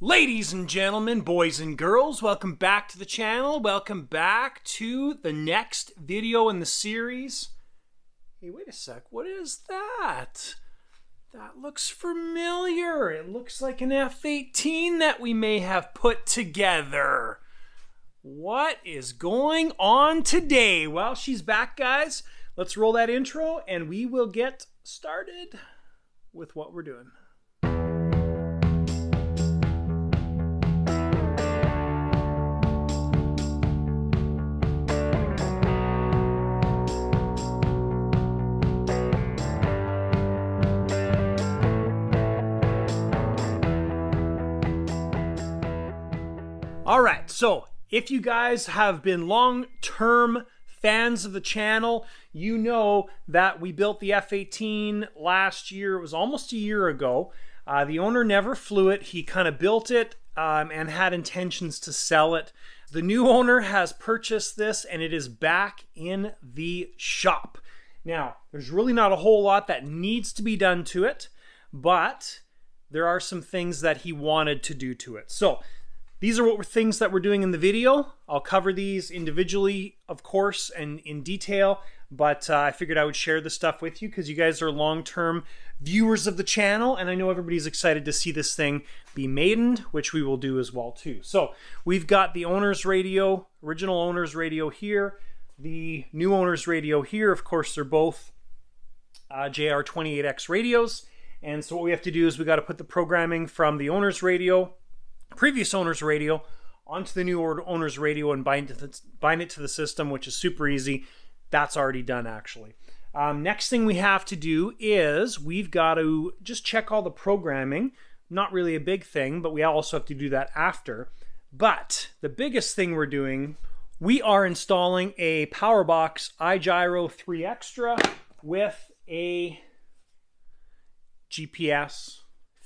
Ladies and gentlemen, boys and girls, welcome back to the channel. Welcome back to the next video in the series. Hey, wait a sec. What is that? That looks familiar. It looks like an F18 that we may have put together. What is going on today? Well, she's back, guys. Let's roll that intro and we will get started with what we're doing. All right, so if you guys have been long-term fans of the channel, you know that we built the F18 last year. It was almost a year ago. The owner never flew it. He kind of built it and had intentions to sell it. The new owner has purchased this and it is back in the shop. Now, there's really not a whole lot that needs to be done to it, but there are some things that he wanted to do to it. So these are things that we're doing in the video. I'll cover these individually, of course, and in detail, but I figured I would share this stuff with you because you guys are long-term viewers of the channel, and I know everybody's excited to see this thing be maidened, which we will do as well too. So we've got the owner's radio, original owner's radio here, the new owner's radio here. Of course, they're both JR28X radios, and so what we have to do is we got to put the programming from the owner's radio, previous owner's radio, onto the new owner's radio and bind it to the system, which is super easy. That's already done, actually. Next thing we have to do is we've got to just check all the programming. Not really a big thing, but we also have to do that after. But the biggest thing we're doing, we are installing a Powerbox Igyro 3xtra with a GPS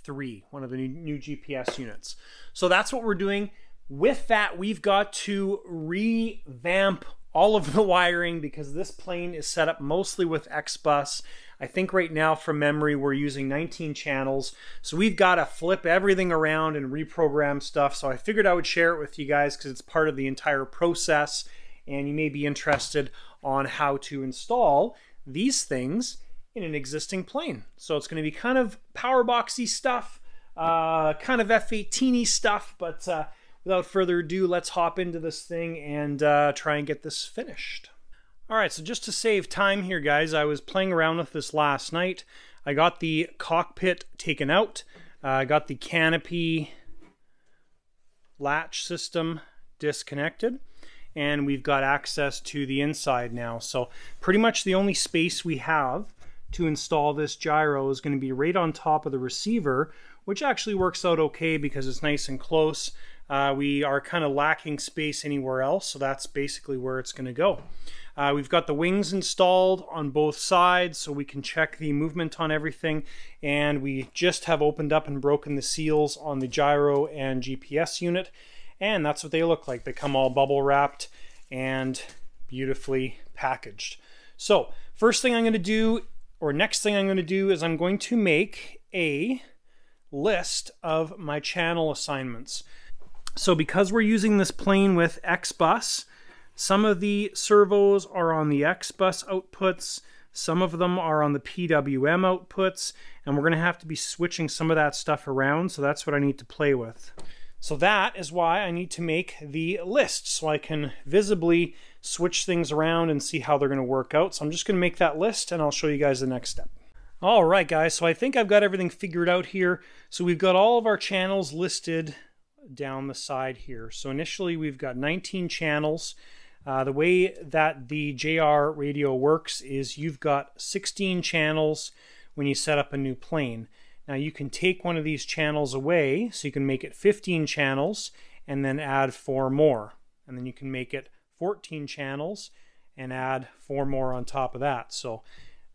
3, one of the new GPS units. So that's what we're doing. With that, we've got to revamp all of the wiring because this plane is set up mostly with X-Bus. I think right now from memory we're using 19 channels. So we've got to flip everything around and reprogram stuff. So I figured I would share it with you guys because it's part of the entire process and you may be interested on how to install these things in an existing plane. So it's going to be kind of Powerboxy stuff, kind of F18y stuff, but without further ado, let's hop into this thing and try and get this finished. All right, so just to save time here, guys, I was playing around with this last night. I got the cockpit taken out. I got the canopy latch system disconnected, and we've got access to the inside now. So pretty much the only space we have to install this gyro is going to be right on top of the receiver, which actually works out okay because it's nice and close. We are kind of lacking space anywhere else, so that's basically where it's going to go. We've got the wings installed on both sides so we can check the movement on everything, and we just have opened up and broken the seals on the gyro and GPS unit, and that's what they look like. They come all bubble wrapped and beautifully packaged. So first thing I'm going to do, or next thing I'm going to do, is I'm going to make a list of my channel assignments. So because we're using this plane with X-Bus, some of the servos are on the X-Bus outputs, some of them are on the PWM outputs, and we're going to have to be switching some of that stuff around, so that's what I need to play with. So that is why I need to make the list, so I can visibly switch things around and see how they're going to work out. So I'm just going to make that list and I'll show you guys the next step. All right, guys, so I think I've got everything figured out here. So we've got all of our channels listed down the side here. So initially we've got 19 channels. The way that the JR radio works is you've got 16 channels when you set up a new plane. Now you can take one of these channels away, so you can make it 15 channels and then add 4 more. And then you can make it 14 channels and add 4 more on top of that. So,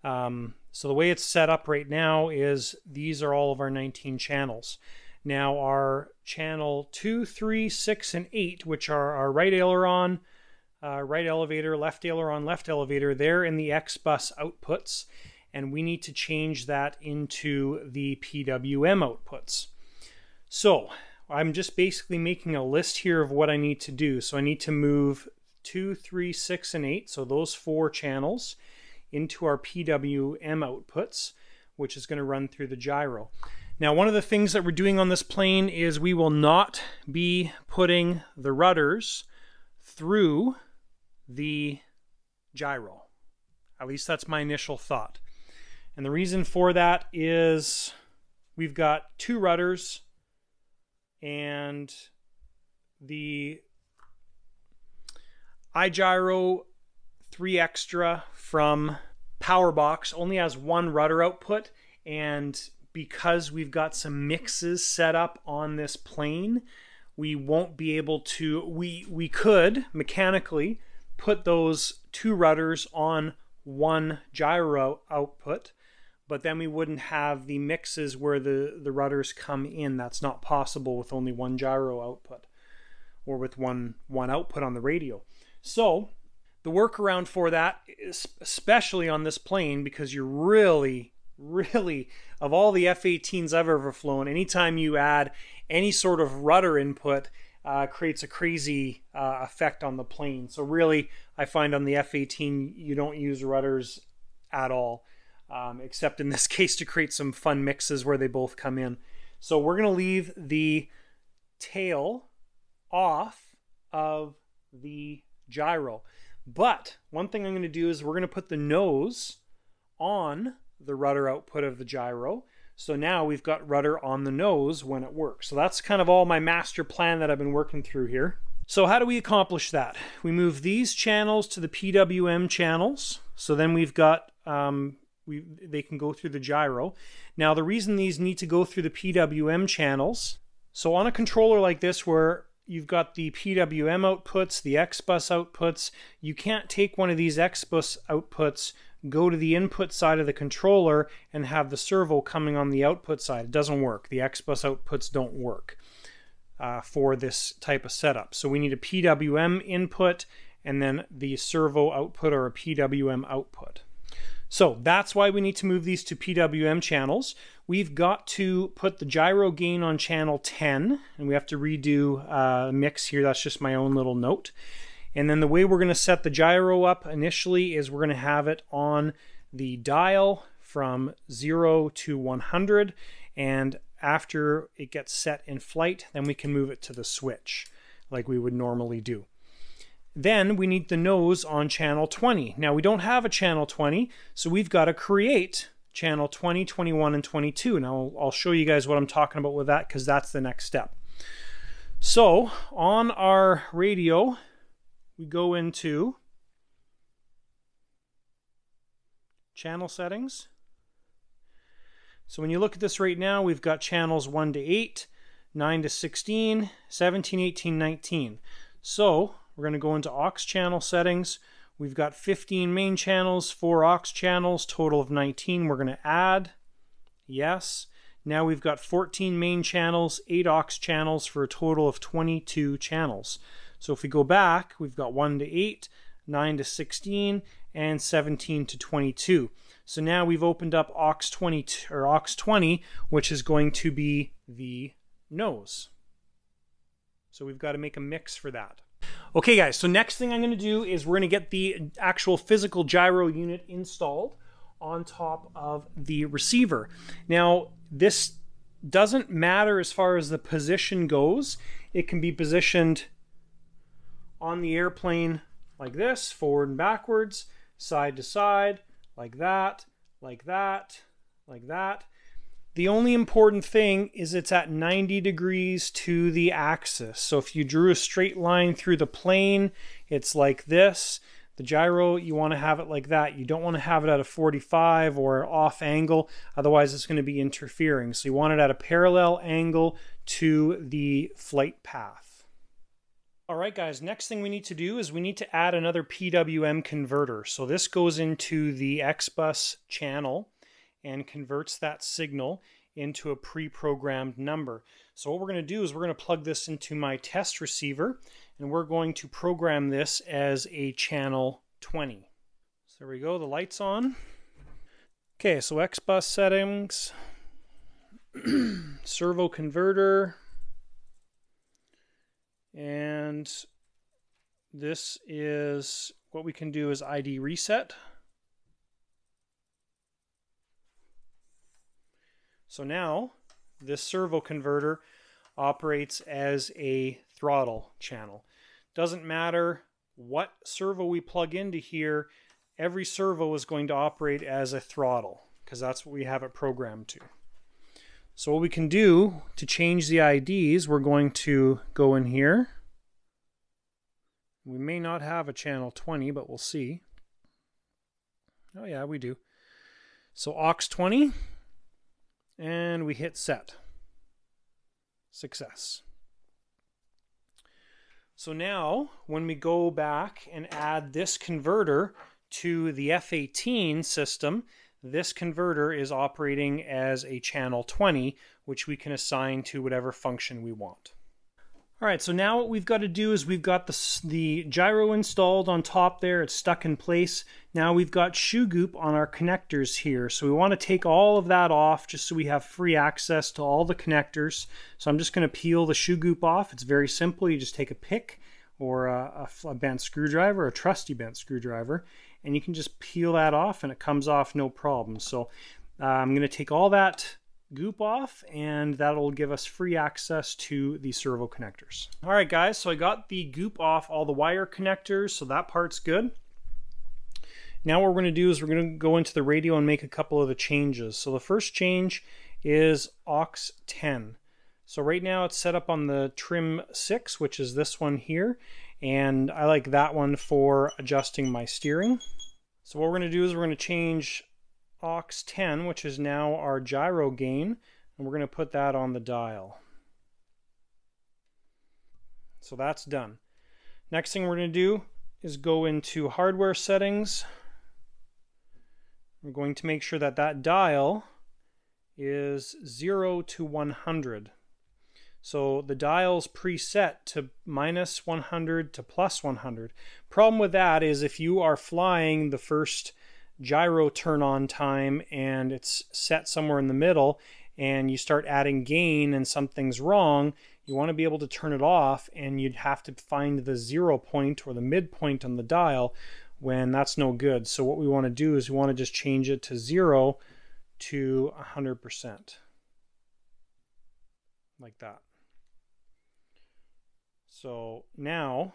so the way it's set up right now is these are all of our 19 channels. Now our channel 2, 3, 6, and 8, which are our right aileron, right elevator, left aileron, left elevator, they're in the X-Bus outputs. And we need to change that into the PWM outputs. So I'm just basically making a list here of what I need to do. So I need to move 2, 3, 6, and 8, so those 4 channels, into our PWM outputs, which is going to run through the gyro. Now, one of the things that we're doing on this plane is we will not be putting the rudders through the gyro. At least that's my initial thought. And the reason for that is we've got 2 rudders, and the Igyro 3xtra from Powerbox only has 1 rudder output, and because we've got some mixes set up on this plane, we won't be able to, we could mechanically put those 2 rudders on 1 gyro output, but then we wouldn't have the mixes where the rudders come in. That's not possible with only 1 gyro output, or with one output on the radio. So the workaround for that is, especially on this plane, because you're really, of all the F18s I've ever flown, anytime you add any sort of rudder input, creates a crazy effect on the plane. So really, I find on the F18 you don't use rudders at all, except in this case to create some fun mixes where they both come in. So we're going to leave the tail off of the gyro. But one thing I'm going to do is we're going to put the nose on the rudder output of the gyro. So now we've got rudder on the nose when it works. So that's kind of all my master plan that I've been working through here. So how do we accomplish that? We move these channels to the PWM channels. So then we've got, they can go through the gyro. Now the reason these need to go through the PWM channels, so on a controller like this where you've got the PWM outputs, the X-bus outputs, you can't take one of these X-bus outputs, go to the input side of the controller, and have the servo coming on the output side. It doesn't work. The X-bus outputs don't work for this type of setup. So we need a PWM input and then the servo output, or a PWM output. So that's why we need to move these to PWM channels. We've got to put the gyro gain on channel 10, and we have to redo a mix here. That's just my own little note. And then the way we're going to set the gyro up initially is we're going to have it on the dial from 0 to 100, and after it gets set in flight, then we can move it to the switch like we would normally do. Then we need the nose on channel 20. Now we don't have a channel 20, so we've got to create channel 20, 21, and 22. Now I'll show you guys what I'm talking about with that, because that's the next step. So on our radio, we go into channel settings. So when you look at this right now, we've got channels 1 to 8, 9 to 16, 17, 18, 19. So we're going to go into aux channel settings. We've got 15 main channels, 4 aux channels, total of 19. We're going to add. Yes. Now we've got 14 main channels, 8 aux channels, for a total of 22 channels. So if we go back, we've got 1 to 8, 9 to 16, and 17 to 22. So now we've opened up aux 20, which is going to be the nose. So we've got to make a mix for that. Okay guys, so next thing I'm going to do is we're going to get the actual physical gyro unit installed on top of the receiver. Now this doesn't matter as far as the position goes. It can be positioned on the airplane like this, forward and backwards, side to side, like that, like that, like that. The only important thing is it's at 90 degrees to the axis. So if you drew a straight line through the plane, it's like this. The gyro, you want to have it like that. You don't want to have it at a 45 or off angle, otherwise it's going to be interfering. So you want it at a parallel angle to the flight path. All right guys, next thing we need to do is we need to add another PWM converter. So this goes into the X-bus channel and converts that signal into a pre-programmed number. So what we're going to do is we're going to plug this into my test receiver, and we're going to program this as a channel 20. So there we go, the light's on. Okay, so X-bus settings, servo converter, And this is what we can do is ID reset. So now this servo converter operates as a throttle channel. Doesn't matter what servo we plug into here, every servo is going to operate as a throttle because that's what we have it programmed to. So what we can do to change the IDs, we're going to go in here. We may not have a channel 20, but we'll see. Oh yeah, we do. So aux 20, and we hit set. Success. So now, when we go back and add this converter to the F18 system, this converter is operating as a channel 20, which we can assign to whatever function we want. All right, so now what we've got to do is we've got the gyro installed on top there. It's stuck in place. Now we've got shoe goop on our connectors here. So we want to take all of that off just so we have free access to all the connectors. So I'm just going to peel the shoe goop off. It's very simple. You just take a pick or a bent screwdriver, a trusty bent screwdriver, and you can just peel that off and it comes off no problem. So I'm going to take all that goop off and that'll give us free access to the servo connectors. All right guys, so I got the goop off all the wire connectors, so that part's good. Now what we're going to do is we're going to go into the radio and make a couple of the changes. So the first change is aux 10. So right now it's set up on the trim 6, which is this one here, and I like that one for adjusting my steering. So what we're going to do is we're going to change aux 10, which is now our gyro gain, and we're going to put that on the dial. So that's done. Next thing we're going to do is go into hardware settings. We're going to make sure that that dial is 0 to 100. So the dial's preset to minus 100 to plus 100. Problem with that is if you are flying the first gyro turn on time and it's set somewhere in the middle and you start adding gain and something's wrong, you want to be able to turn it off, and you'd have to find the 0 point or the midpoint on the dial when that's no good. So what we want to do is we want to just change it to 0 to 100%. Like that. So now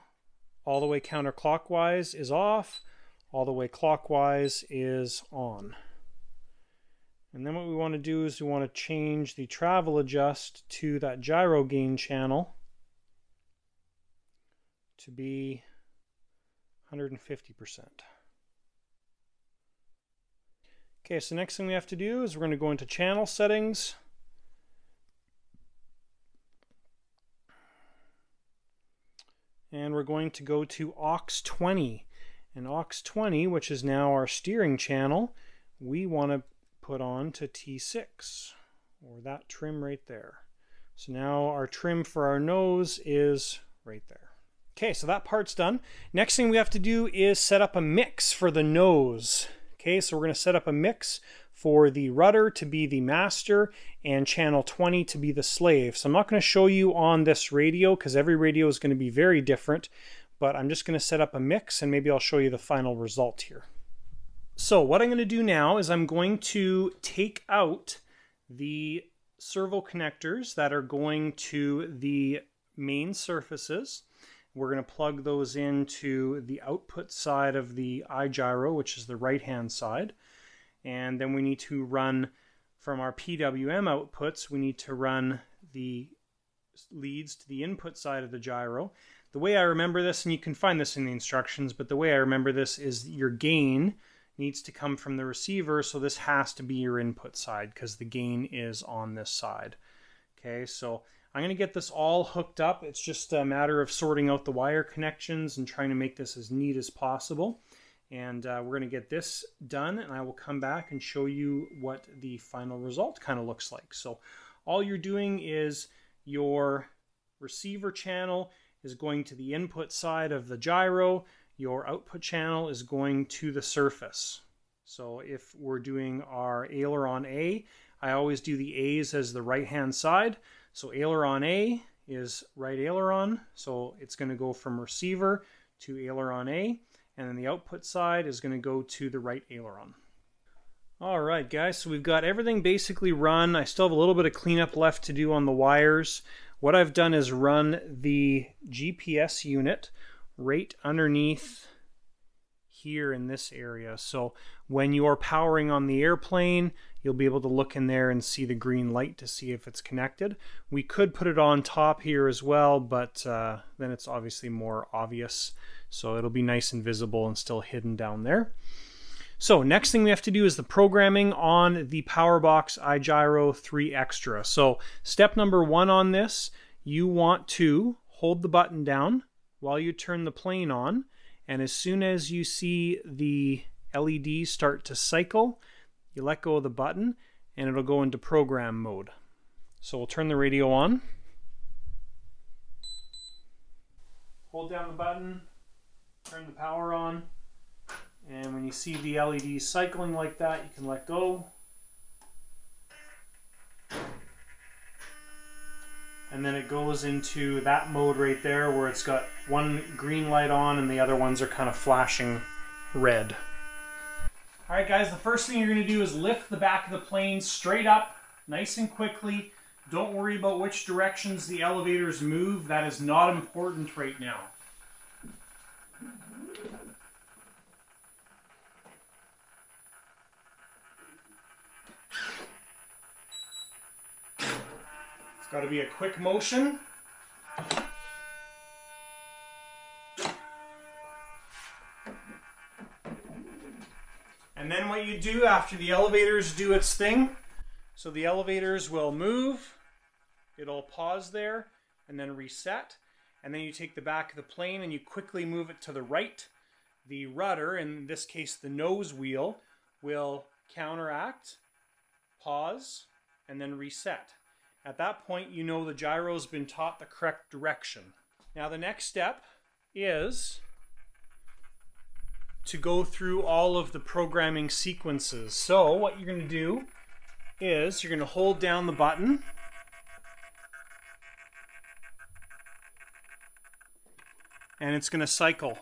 all the way counterclockwise is off, all the way clockwise is on. And then what we want to do is we want to change the travel adjust to that gyro gain channel to be 150%. Okay, so next thing we have to do is we're going to go into channel settings. And we're going to go to aux 20. And aux 20, which is now our steering channel, we want to put on to T6, or that trim right there. So now our trim for our nose is right there. Okay, so that part's done. Next thing we have to do is set up a mix for the nose. Okay, so we're going to set up a mix for the rudder to be the master and channel 20 to be the slave. So I'm not going to show you on this radio because every radio is going to be very different, but I'm just going to set up a mix and maybe I'll show you the final result here. So what I'm going to do now is I'm going to take out the servo connectors that are going to the main surfaces. We're going to plug those into the output side of the iGyro, which is the right hand side. And then we need to run from our PWM outputs, we need to run the leads to the input side of the gyro. The way I remember this, and you can find this in the instructions, but the way I remember this is your gain needs to come from the receiver, so this has to be your input side because the gain is on this side. Okay, so I'm going to get this all hooked up. It's just a matter of sorting out the wire connections and trying to make this as neat as possible. And we're going to get this done, and I will come back and show you what the final result kind of looks like. So all you're doing is your receiver channel is going to the input side of the gyro. Your output channel is going to the surface. So if we're doing our aileron A, I always do the A's as the right hand side. So aileron A is right aileron, so it's going to go from receiver to aileron A, and then the output side is going to go to the right aileron. Alright guys, so we've got everything basically run. I still have a little bit of cleanup left to do on the wires. What I've done is run the GPS unit right underneath here in this area. So when you're powering on the airplane, you'll be able to look in there and see the green light to see if it's connected. We could put it on top here as well, but then it's obviously more obvious. So it'll be nice and visible and still hidden down there. So next thing we have to do is the programming on the Powerbox Igyro 3xtra. So step number 1 on this, you want to hold the button down while you turn the plane on, and as soon as you see the LEDs start to cycle, you let go of the button and it'll go into program mode. So we'll turn the radio on. Hold down the button, turn the power on. And when you see the LEDs cycling like that, you can let go. And then it goes into that mode right there where it's got one green light on and the other ones are kind of flashing red. Alright guys, the first thing you're going to do is lift the back of the plane straight up, nice and quickly. Don't worry about which directions the elevators move. That is not important right now. Got to be a quick motion. And then what you do after the elevators do its thing, so the elevators will move, it'll pause there, and then reset. And then you take the back of the plane and you quickly move it to the right. The rudder, in this case the nose wheel, will counteract, pause, and then reset. At that point, you know the gyro's been taught the correct direction. Now the next step is to go through all of the programming sequences. So what you're going to do is you're going to hold down the button and it's going to cycle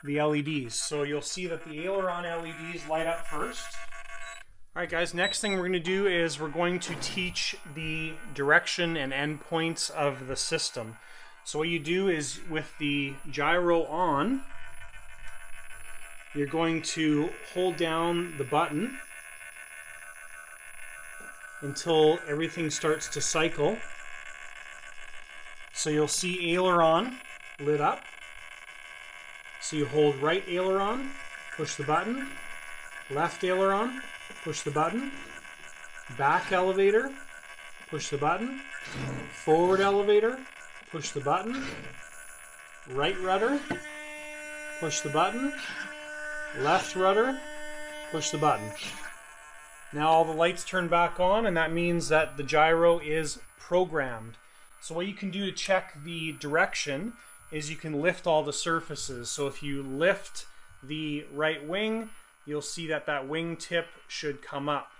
the LEDs. So you'll see that the aileron LEDs light up first. Alright guys, next thing we're going to do is we're going to teach the direction and endpoints of the system. So what you do is with the gyro on, you're going to hold down the button until everything starts to cycle. So you'll see aileron lit up. So you hold right aileron, push the button, left aileron, push the button, back elevator, push the button, forward elevator, push the button, right rudder, push the button, left rudder, push the button. Now all the lights turn back on, and that means that the gyro is programmed. So what you can do to check the direction is you can lift all the surfaces. So if you lift the right wing, you'll see that that wing tip should come up.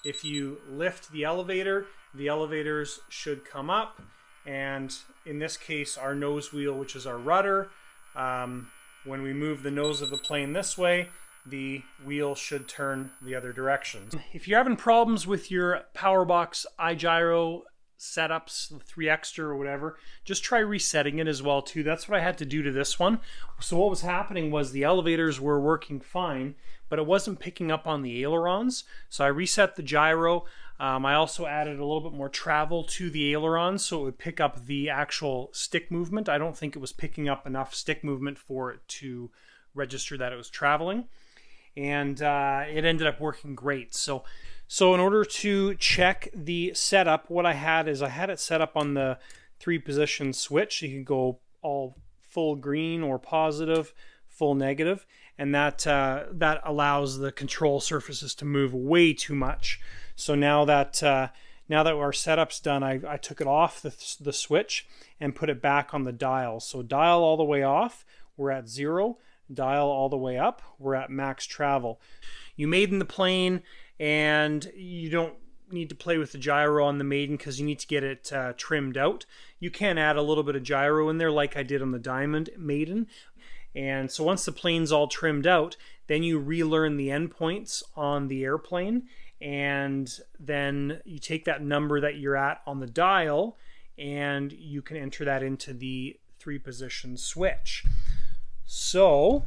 If you lift the elevator, the elevators should come up. And in this case, our nose wheel, which is our rudder, when we move the nose of the plane this way, the wheel should turn the other direction. If you're having problems with your Powerbox Igyro setups, the 3xtra or whatever, just try resetting it as well too. That's what I had to do to this one. So what was happening was the elevators were working fine, but it wasn't picking up on the ailerons. So I reset the gyro. I also added a little bit more travel to the ailerons so it would pick up the actual stick movement. I don't think it was picking up enough stick movement for it to register that it was traveling. And it ended up working great. So in order to check the setup, what I had is I had it set up on the 3-position switch. You can go all full green or positive, full negative, and that allows the control surfaces to move way too much. So now that our setup's done, I took it off the switch and put it back on the dial. So dial all the way off, we're at 0. Dial all the way up, we're at max travel. You Maiden the plane and you don't need to play with the gyro on the Maiden because you need to get it trimmed out. You can add a little bit of gyro in there like I did on the Diamond Maiden. And so once the plane's all trimmed out, then you relearn the endpoints on the airplane, and then you take that number that you're at on the dial and you can enter that into the 3-position switch. So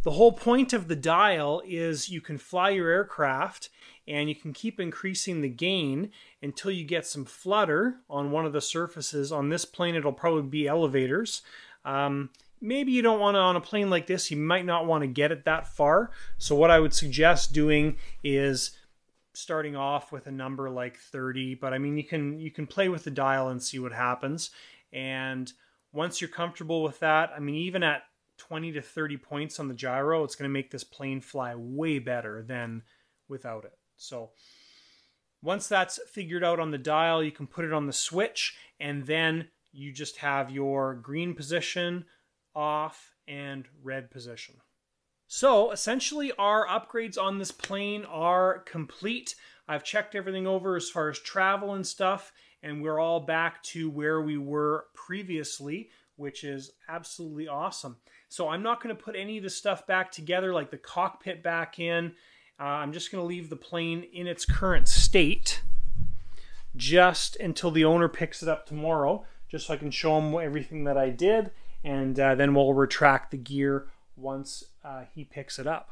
the whole point of the dial is you can fly your aircraft and you can keep increasing the gain until you get some flutter on one of the surfaces. On this plane, it'll probably be elevators. Maybe you don't want to, on a plane like this, you might not want to get it that far. So what I would suggest doing is starting off with a number like 30, but I mean, you can play with the dial and see what happens. And once you're comfortable with that, I mean, even at 20 to 30 points on the gyro, it's going to make this plane fly way better than without it. So once that's figured out on the dial, you can put it on the switch, and then you just have your green position, off, and red position. So essentially our upgrades on this plane are complete. I've checked everything over as far as travel and stuff, and we're all back to where we were previously, which is absolutely awesome. So I'm not going to put any of the stuff back together, like the cockpit back in. I'm just going to leave the plane in its current state just until the owner picks it up tomorrow, just so I can show him everything that I did, and then we'll retract the gear once he picks it up.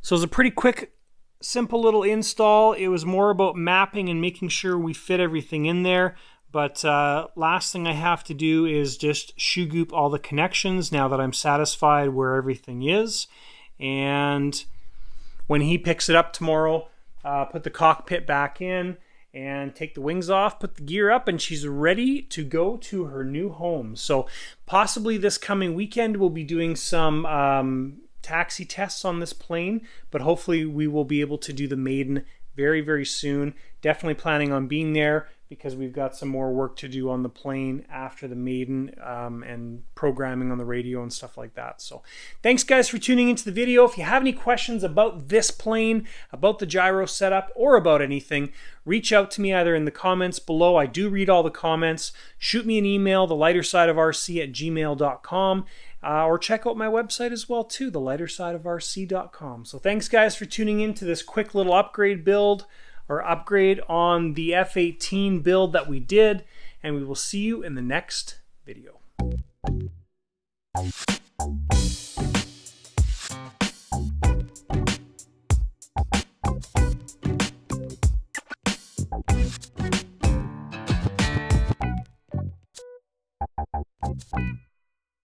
So it's a pretty quick, simple little install. It was more about mapping and making sure we fit everything in there. But last thing I have to do is just shoe goop all the connections now that I'm satisfied where everything is. And when he picks it up tomorrow, put the cockpit back in and take the wings off, put the gear up, and she's ready to go to her new home. So possibly this coming weekend we'll be doing some taxi tests on this plane, but hopefully we will be able to do the Maiden very, very soon. Definitely planning on being there because we've got some more work to do on the plane after the Maiden and programming on the radio and stuff like that. So thanks guys for tuning into the video. If you have any questions about this plane, about the gyro setup, or about anything, reach out to me either in the comments below. I do read all the comments. Shoot me an email, thelightersideofrc@gmail.com, or check out my website as well too, thelightersideofrc.com. So thanks guys for tuning in to this quick little upgrade build, or upgrade on the F18 build that we did, and we will see you in the next video.